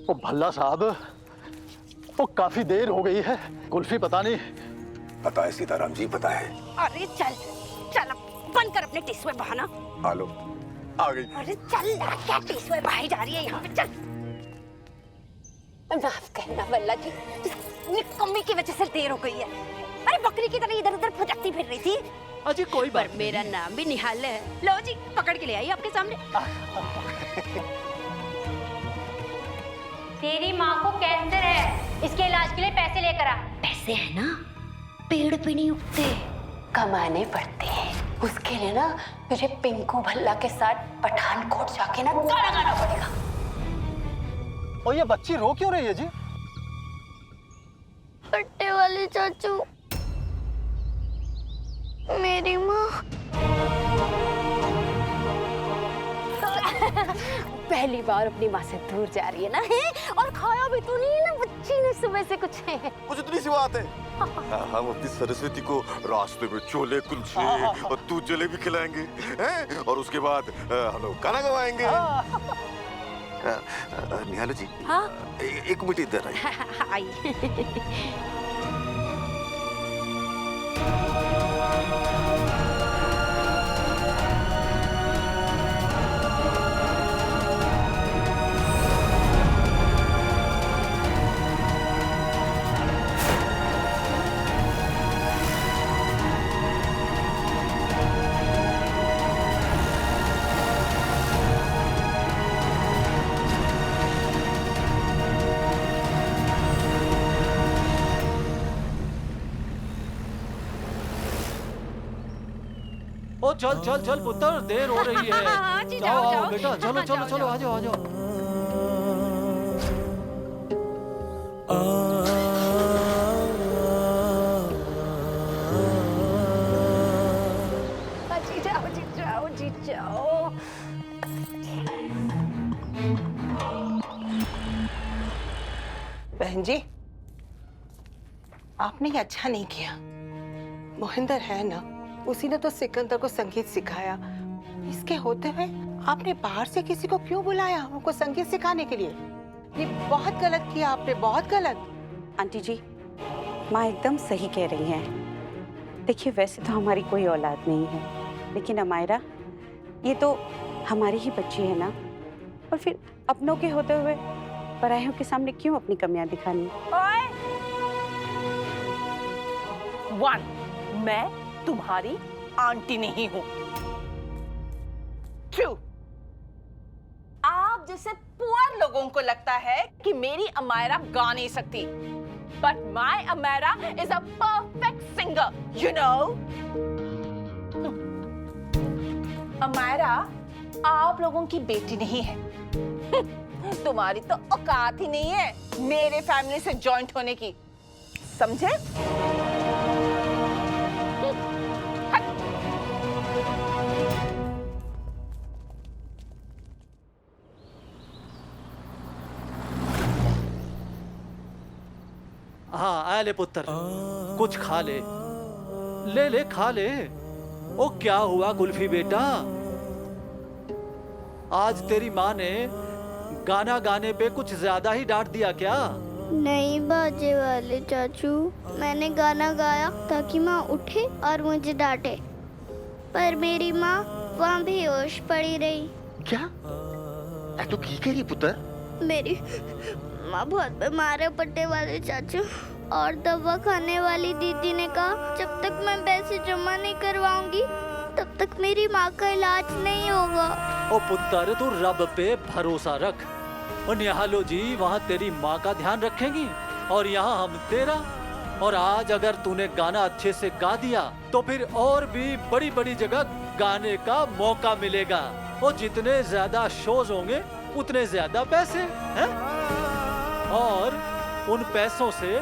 वो भल्ला साहब, वो काफी देर हो गई है, कुल्फी पता नहीं। पता है सीताराम जी, पता है। अरे चल चल, बंद कर अपने टिश्यू बहाना। आलो, आ गई। अरे चल ना, क्या टिश्यू बहाई जा रही है यहाँ पे, चल। माफ करना वल्ला जी, निकम्मी की वजह से देर हो गई है। अरे बकरी की तरह इधर उधर फुदकती फिर रही थी। अजी कोई बात पर मेरा नाम भी निहाल है। लो जी, पकड़ के ले आई आपके सामने। तेरी माँ को कैंसर है, इसके इलाज के लिए पैसे लेकर आ। पैसे है ना, पेड़ पे नहीं उगते, कमाने पड़ते हैं। उसके लिए ना तुझे पिंकू भल्ला के साथ पठानकोट जाके ना गाना गाना पड़ेगा। और ये बच्ची रो क्यों रही है जी? पट्टे वाले चाचू, मेरी माँ। पहली बार अपनी माँ से दूर जा रही है ना, है? और खाया भी तो नहीं है ना बच्ची ने सुबह से कुछ है। कुछ इतनी सी बात है। हम अपनी सरस्वती को रास्ते में छोले कुलचे और दूध जलेबी खिलाएंगे, हैं? और उसके बाद हम लोग गाना गवाएंगे। निहाल जी, हाँ? एक मिनट इधर आइए। आई। ओ चल चल चल पुत्र, देर हो रही है। हाँ जी, जाओ जाओ, आओ बेटा, चलो जाओ, चलो चलो, जाओ। आ जाओ आ जाओ। जी जाओ जी जाओ जी जाओ। बहन जी, आपने ये अच्छा नहीं किया। मोहिंदर है ना, उसी ने तो सिकंदर को संगीत सिखाया। इसके होते हुए आपने बाहर से किसी को क्यों बुलाया हमको संगीत सिखाने के लिए? ये बहुत गलत किया आपने, बहुत गलत। आंटी जी, माँ एकदम सही कह रही हैं। देखिए, वैसे तो हमारी कोई औलाद नहीं है, लेकिन अमायरा ये तो हमारी ही बच्ची है ना। और फिर अपनों के होते हुए परायों के सामने क्यों अपनी कमियां दिखानी? वन, मैं तुम्हारी आंटी नहीं हूँ। टू, आप जैसे पुअर लोगों को लगता है कि मेरी अमायरा गा नहीं सकती, but my Amaira is a perfect singer, you know. Amaira आप लोगों की बेटी नहीं है। तुम्हारी तो औकात ही नहीं है मेरे फैमिली से जॉइंट होने की, समझे? हाँ आ ले पुत्र, कुछ खा ले। ले ले खा ले। ओ क्या हुआ कुल्फी बेटा, आज तेरी माँ ने गाना गाने पे कुछ ज्यादा ही डांट दिया क्या? नहीं बाजे वाले चाचू, मैंने गाना गाया ताकि माँ उठे और मुझे डांटे, पर मेरी माँ वहाँ बेहोश पड़ी रही। क्या तू की करी पुत्र? मेरी माँ बहुत बीमार है पट्टे वाले चाचू, और दवा खाने वाली दीदी ने कहा जब तक मैं पैसे जमा नहीं करवाऊंगी तब तक मेरी माँ का इलाज नहीं होगा। ओ पुत्र, तू रब पे भरोसा रख। और निहालो जी वहाँ तेरी माँ का ध्यान रखेंगी और यहाँ हम तेरा। और आज अगर तूने गाना अच्छे से गा दिया तो फिर और भी बड़ी बड़ी जगह गाने का मौका मिलेगा। और जितने ज्यादा शोज होंगे उतने ज्यादा पैसे हैं। और उन पैसों से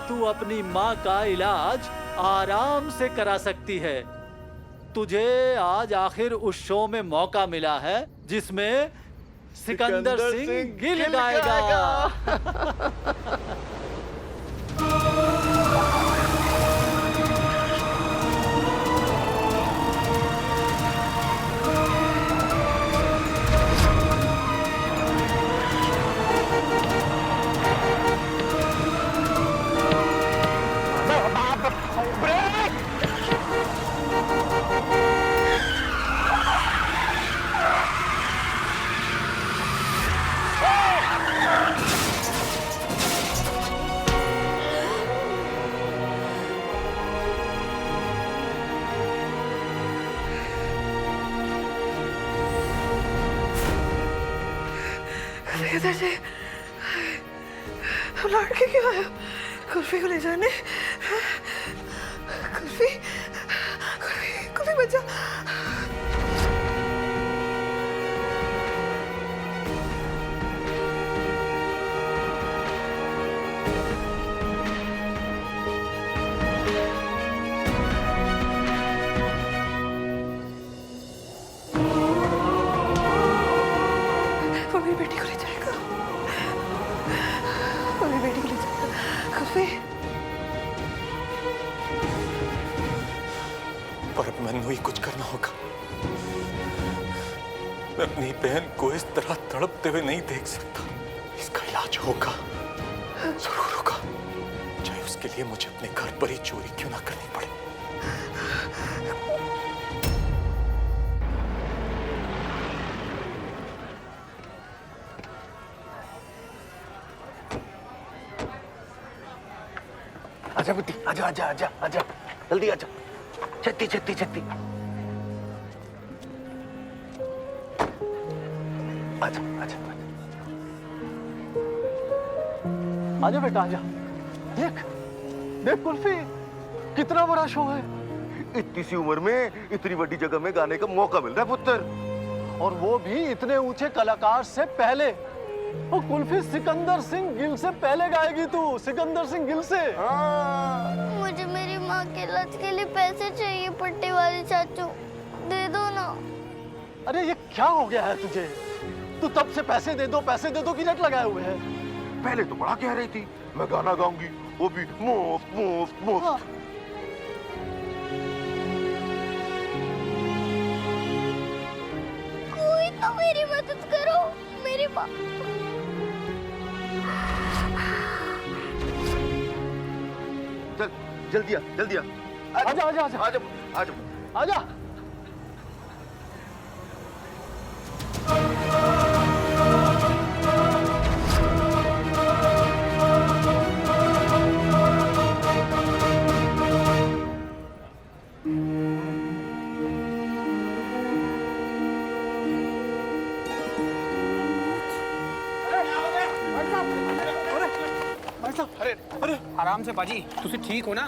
तू अपनी माँ का इलाज आराम से करा सकती है। तुझे आज आखिर उस शो में मौका मिला है जिसमें सिकंदर सिंह गिल गाएगा। इधर से हम लड़के क्यों आए? कुल्फी को ले जाने। कुल्फी कुल्फी कुल्फी बचा। वो मेरी बेटी को ले जाएगा। वो मेरी बेटी को ले जाएगा। कुल्फी पर अब मैंने ही कुछ करना होगा। मैं अपनी बहन को इस तरह तड़पते हुए नहीं देख सकता। इसका इलाज होगा, जरूर होगा, चाहे उसके लिए मुझे अपने घर पर ही चोरी क्यों ना करनी पड़े। आजा बेटी, आजा आजा आजा आजा, जल्दी आजा, छत्ती छत्ती छत्ती, आजा आजा आजा बेटा आजा। देख देख कुल्फी, कितना बड़ा शो है। इतनी सी उम्र में इतनी बड़ी जगह में गाने का मौका मिल रहा है पुत्र, और वो भी इतने ऊंचे कलाकार से पहले। वो कुल्फी सिकंदर सिंह गिल से पहले गाएगी तू, सिकंदर सिंह गिल से। मुझे मेरी माँ के इलाज के लिए पैसे चाहिए पट्टे वाले चाचू, दे दो ना। अरे ये क्या हो गया है तुझे? तू तब से पैसे दे दो की रट लगाए हुए है। पहले तो बड़ा कह रही थी मैं गाना गाऊंगी, वो भी मुफ्त मुफ्त मुफ्त। कोई तो मेरी मदद करो, मेरी माँ। चल जल्दी आ, जल्दी आ। आजा आजा आजा आजा आजा आजा। आराम से बाजी, तुसी ठीक हो ना?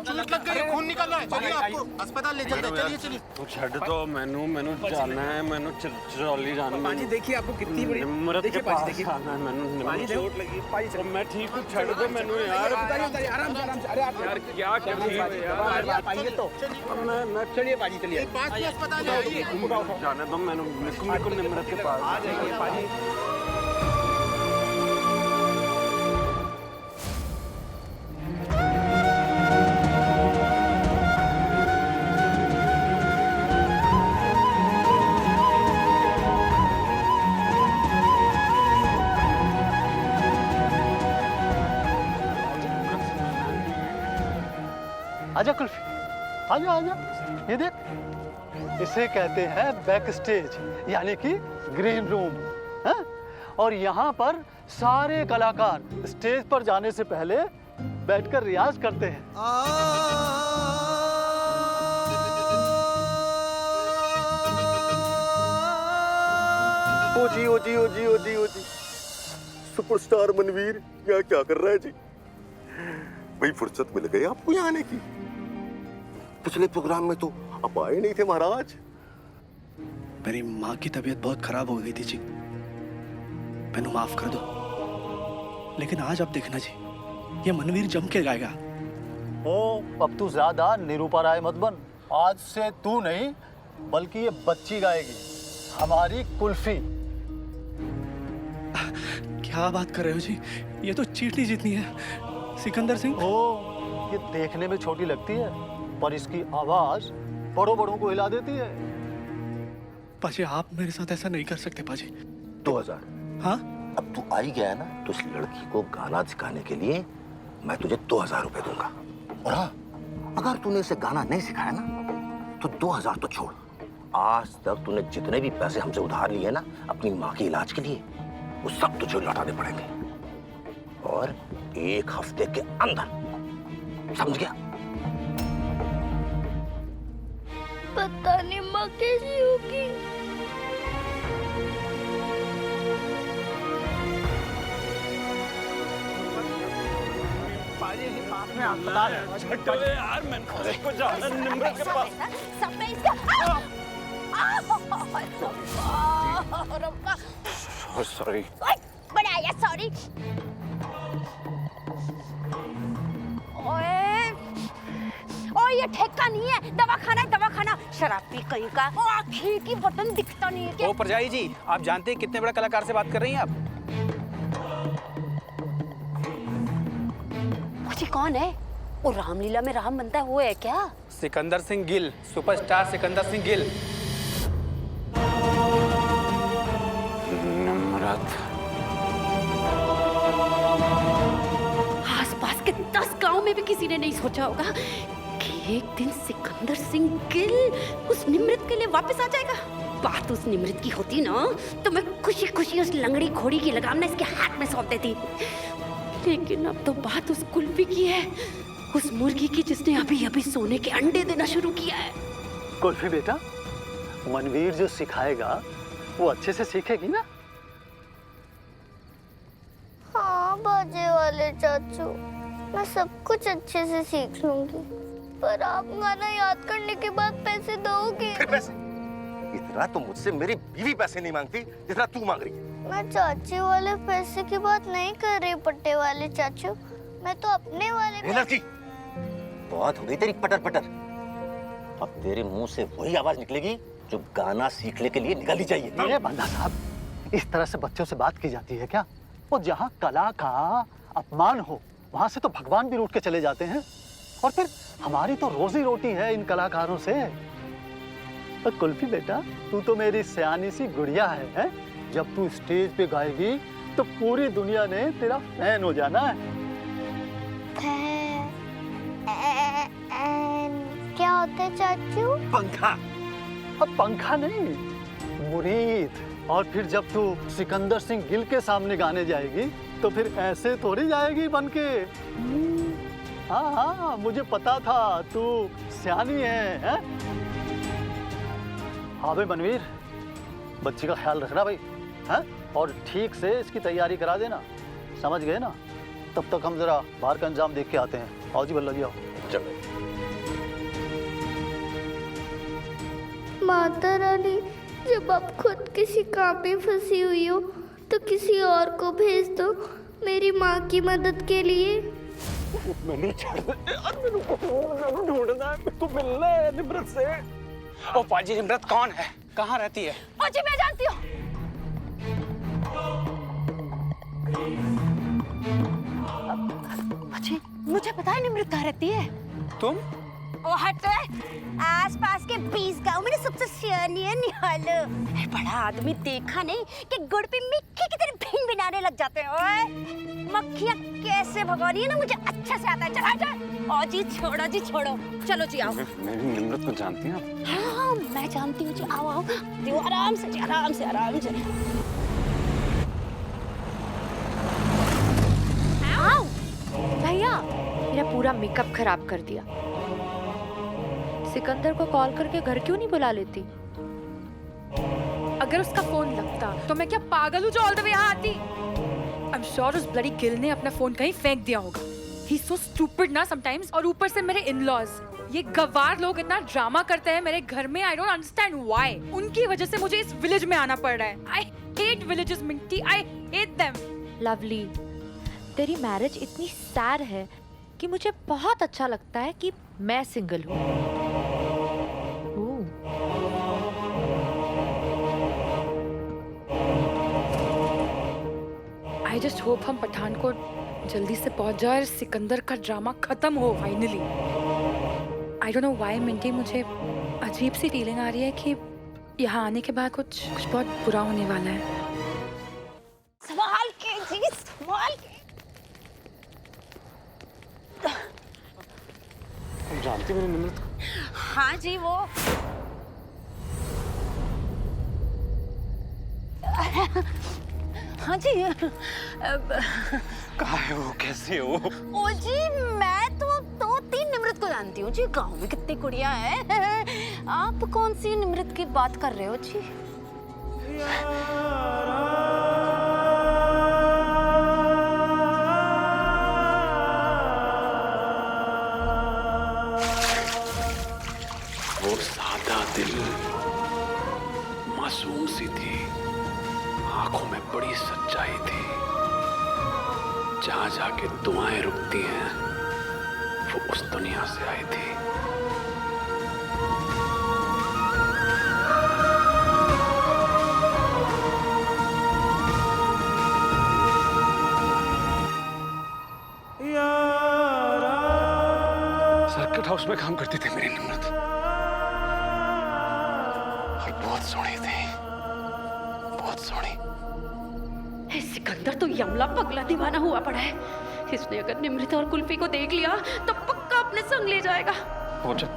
चोट लग गई, खून निकल रहा है, चलिए आपको अस्पताल ले चलते, चलिए चलिए। तू छड़ दो, मैनू जाना है, मैनू चौली जाना है। बाजी देखिए आपको कितनी बड़ी निम्रत के पास देखिए आना है, मैनू बाजी चोट लगी। बाजी चलो, मैं ठीक हूँ, छड़ दो मैनू यार। बताइए आराम से आराम से। अरे आप यार क्या कर रही है यार? आप आइए तो मैं चलिए बाजी चलिए। पास में अस्पताल है, आइए। जाने दो मैनू, मेरे को निम्रत के पास आ जाइए बाजी। आजा कुल्फी, आजा आजा। ये देख, इसे कहते हैं बैक स्टेज, यानी कि ग्रीन रूम। हाँ? और यहाँ पर सारे कलाकार स्टेज पर जाने से पहले बैठकर रियाज करते हैं। ओ जी ओ जी ओ जी ओ जी ओ जी, सुपरस्टार मनवीर यहाँ क्या कर रहा है जी? भाई फुर्सत मिल गई आपको यहाँ आने की। पिछले प्रोग्राम में तो आप आए नहीं थे महाराज। मेरी माँ की तबीयत बहुत खराब हो गई थी जी, मैनू माफ कर दो। लेकिन आज आप देखना जी, ये मनवीर जम के गाएगा। ओ अब तू ज्यादा निरूपा राय मत बन। आज से तू नहीं बल्कि ये बच्ची गाएगी, हमारी कुल्फी। क्या बात कर रहे हो जी, ये तो चींटी जितनी है, सिकंदर सिंह। ओ ये देखने में छोटी लगती है, पर इसकी आवाज बड़ों बड़ों को हिला देती है। पाजी आप मेरे साथ ऐसा नहीं कर सकते पाजी। 2000। हाँ अब तू आ ही गया है ना, तो इस लड़की को गाना सिखाने के लिए मैं तुझे 2000 रुपए दूंगा। और हाँ, अगर तूने इसे गाना नहीं सिखाया ना, तो 2000 तो छोड़, आज तक तूने जितने भी पैसे हमसे उधार लिए ना अपनी माँ के इलाज के लिए, वो सब तुझे लौटाने पड़ेंगे। और 1 हफ्ते के अंदर, समझ गया? पता नहीं माँ कैसी होगी। यार मैंने इसको जाना निम्रत के पास। सब में इसका सॉरी बनाया सॉरी। ओए ओए ये ठेका नहीं है, दवाखाना है दवाखाना। शराबी कहीं का। आखिर की बटन दिखता नहीं है क्या? ओ परजाई जी, आप जानते हैं कितने बड़े कलाकार से बात कर रही हैं आप? मुझे कौन है? वो रामलीला में राम बनता है वो है क्या? सिकंदर सिंह गिल, सुपरस्टार सिकंदर सिंह गिल। निम्रत आसपास के 10 गांव में भी किसी ने नहीं सोचा होगा कि एक दिन सिकंदर सिंह गिल उस निम्रत के लिए वापस आ जाएगा। बात उस निम्रत की होती ना तो मैं खुशी खुशी उस लंगड़ी घोड़ी की लगाम ना इसके हाथ में सौंप देती। लेकिन अब तो बात उस कुल्फी की है, उस मुर्गी की जिसने अभी अभी सोने के अंडे देना शुरू किया है। कुल्फी बेटा, मनवीर जो सिखाएगा वो अच्छे से सीखेगी ना? हाँ बाजे वाले चाचू, मैं सब कुछ अच्छे से सीख लूंगी, पर आप गाना याद करने के बाद पैसे दोगे? फिर पैसे? इतना तो मुझसे मेरी बीवी पैसे नहीं मांगती जितना तू मांग रही है। मैं चाची वाले पैसे की बात नहीं कर रही पट्टे वाले चाचू, मैं तो अपने वाले लड़की, बहुत हो गई तेरी पटर पटर। अब तेरे मुंह से वही आवाज निकलेगी जो गाना सीखने के लिए निकाली चाहिए। अरे बंदा साहब, इस तरह से बच्चों से बात की जाती है क्या? वो जहाँ कला का अपमान हो वहां से तो भगवान भी रूठ के चले जाते हैं। और फिर हमारी तो रोजी रोटी है इन कलाकारों से। तो कुल्फी बेटा, तू तो मेरी सयानी सी गुड़िया है? जब तू स्टेज पे गाएगी तो पूरी दुनिया ने तेरा फैन हो जाना है। क्या होता है चाचू? पंखा। अब पंखा नहीं, मुरीद। और फिर जब तू सिकंदर सिंह गिल के सामने गाने जाएगी तो फिर ऐसे थोड़ी जाएगी बनके। हाँ हाँ, मुझे पता था तू सियानी है? हाँ भाई मनवीर, बच्ची का ख्याल रखना भाई, हैं? और ठीक से इसकी तैयारी करा देना, समझ गए ना? तब तक हम जरा बाहर का अंजाम देख के आते हैं। आओ जी बल्ला जी, आओ। चलो। माता रानी, जब आप खुद किसी काम में फंसी हुई हो तो किसी और को भेज दो मेरी माँ की मदद के लिए। मैंने छोड़ दे यार, मेरे को ढूंढना है, मेरे को मिलना है निम्रत से। ओ पाजी, निम्रत कौन है? कहाँ रहती है? ओ जी मैं जानती हूँ। अच्छी, मुझे पता है निम्रत कहाँ रहती है। तुम? ओ हट, आसपास के 20 गांव में सबसे सियानी है निहालो। बड़ा आदमी देखा नहीं कि गुड़ पे मिक्की की तरह भिन भिनाने लग जाते हैं। ओए मक्खियाँ कैसे भगवानी है ना, मुझे अच्छा से आता है। चला जा। ओ जी छोड़ो जी छोड़ो, चलो जी आओ। मेरी निम्रत को जानती हैं आप? हाँ मैं जानती हूँ जी, आओ आओ दियो, आराम से जी, आराम से आराम से। आओ भैया, मेरा पूरा मेकअप खराब कर दिया। सिकंदर को कॉल करके घर क्यों नहीं बुला लेती? अगर उसका फोन लगता तो मैं क्या पागल हूँ जो ऑल द वे यहाँ आती? I'm sure उस ब्लडी गिल ने अपना फोन कहीं फेंक दिया होगा। He's so stupid ना sometimes। और ऊपर से मेरे in-laws, ये गवार लोग इतना ड्रामा करते हैं मेरे घर में। I don't understand why। उनकी वजह से मुझे इस विलेज में आना पड़ रहा है। I hate villages Minty, I hate them। Lovely, तेरी मैरिज इतनी सैड है कि मुझे बहुत अच्छा लगता है कि मैं सिंगल हूँ। I just hope हम पठानकोट जल्दी से पहुंच जाए और सिकंदर का ड्रामा खत्म हो finally. I don't know why Minty, मुझे अजीब सी फीलिंग आ रही है कि यहाँ आने के बाद कुछ बहुत बुरा होने वाला है। संभाल के जी, संभाल के। तुम जानती मेरी निम्रत को? हाँ जी, वो हाँ जी। कहाँ है वो, कैसी है वो? ओ जी मैं तो 2-3 निम्रत को जानती हूँ जी। गांव में कितनी कुड़ियाँ हैं। आप कौन सी निम्रत की बात कर रहे हो जी? सच्चाई थी। जहां जाके दुआएं रुकती हैं वो उस दुनिया से आई थी। सर्किट हाउस में काम करती थी मेरी निम्रत, और बहुत सोहनी थी, बहुत सोहनी। सिकंदर तो यमला पगला दीवाना हुआ पड़ा है। इसने अगर निमृत और कुल्फी को देख लिया तो पक्का अपने संग ले जाएगा। वो जब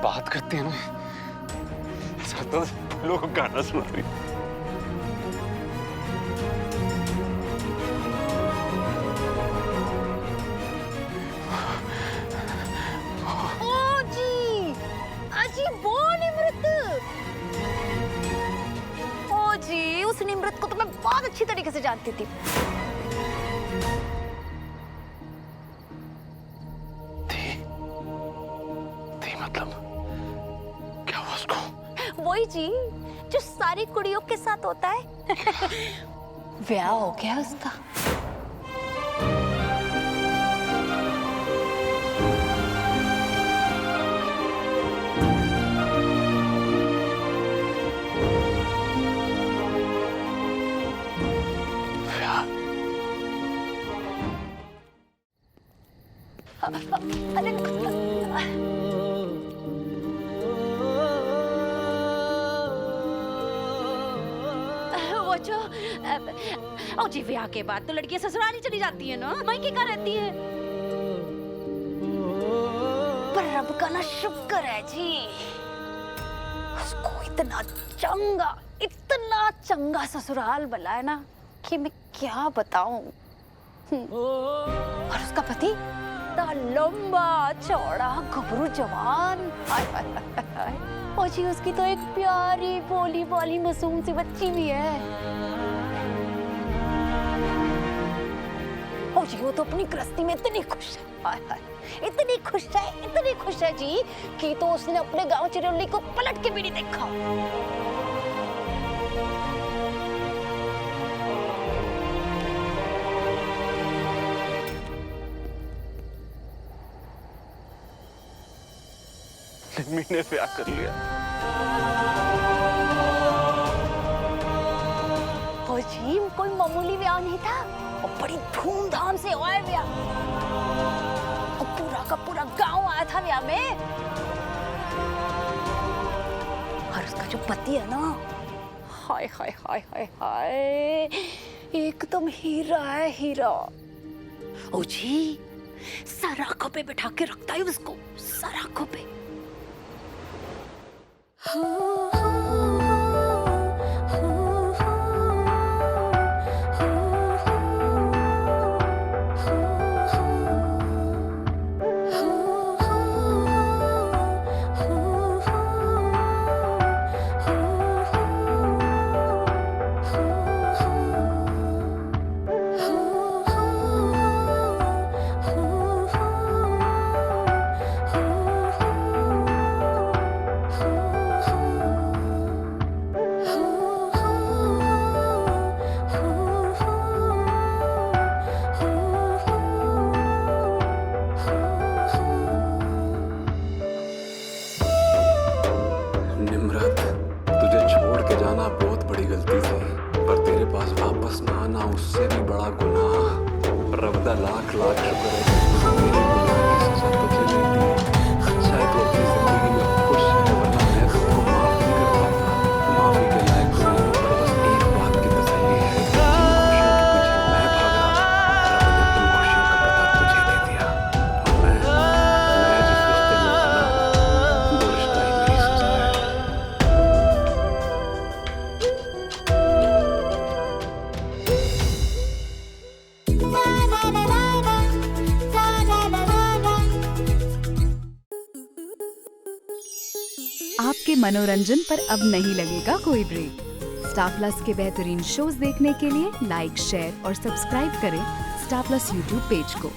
बात करती है ना, ऐसा तो फूलों को गाना सुना रही। ओ जी, अजी वो निमृत। ओ जी, उस निमृत को तो मैं बहुत अच्छी तरीके से जानती थी। मतलब क्या हुआ उसको? वही जी जो सारी कुड़ियों के साथ होता है। ब्याह हो गया उसका। ओ जी, ब्याह के बाद तो लड़कियां ससुराल ही चली जाती है ना, मायके कहाँ रहती है? पर रब का ना शुक्र है जी, उसको इतना चंगा ससुराल मिला है ना कि मैं क्या बताऊं। और उसका पति इतना लंबा चौड़ा गबरू जवान। और जी उसकी तो एक प्यारी भोली भाली मासूम सी बच्ची भी है। और जी वो तो अपनी गृहस्थी में इतनी खुश है, इतनी खुश है जी कि तो उसने अपने गांव चिरौली को पलट के भी नहीं देखा। निम्मी ने ब्याह कर लिया। और जी कोई मामूली ब्याह नहीं था, और बड़ी धूमधाम से हुआ है ब्याह। और पूरा का पूरा गांव आया था ब्याह में। और उसका जो पति है ना, हाय हाय हाय हाय हाय, एकदम हीरा है, हीरा। ओ जी, सर आंखों पे बिठा के रखता है उसको, सर आंखों पे। लाख लाख शुक्र है मेरे गुनाह की सजा तुझे देती है। शायद वो अपनी जिंदगी में खुश है, वरना मैं तो उसको माफ नहीं कर पाता। माफी के लायक तो नहीं, पर बस एक बात की तसल्ली है कि जिन खुशियों के पीछे मैं भाग रहा, रब ने उन खुशियों का पता तुझे दे दिया। और मैं जिस रिश्ते में था, वो रिश्ता ही मेरी सजा है। आपके मनोरंजन पर अब नहीं लगेगा कोई ब्रेक। स्टार प्लस के बेहतरीन शोज देखने के लिए लाइक, शेयर और सब्सक्राइब करें स्टार प्लस यूट्यूब पेज को।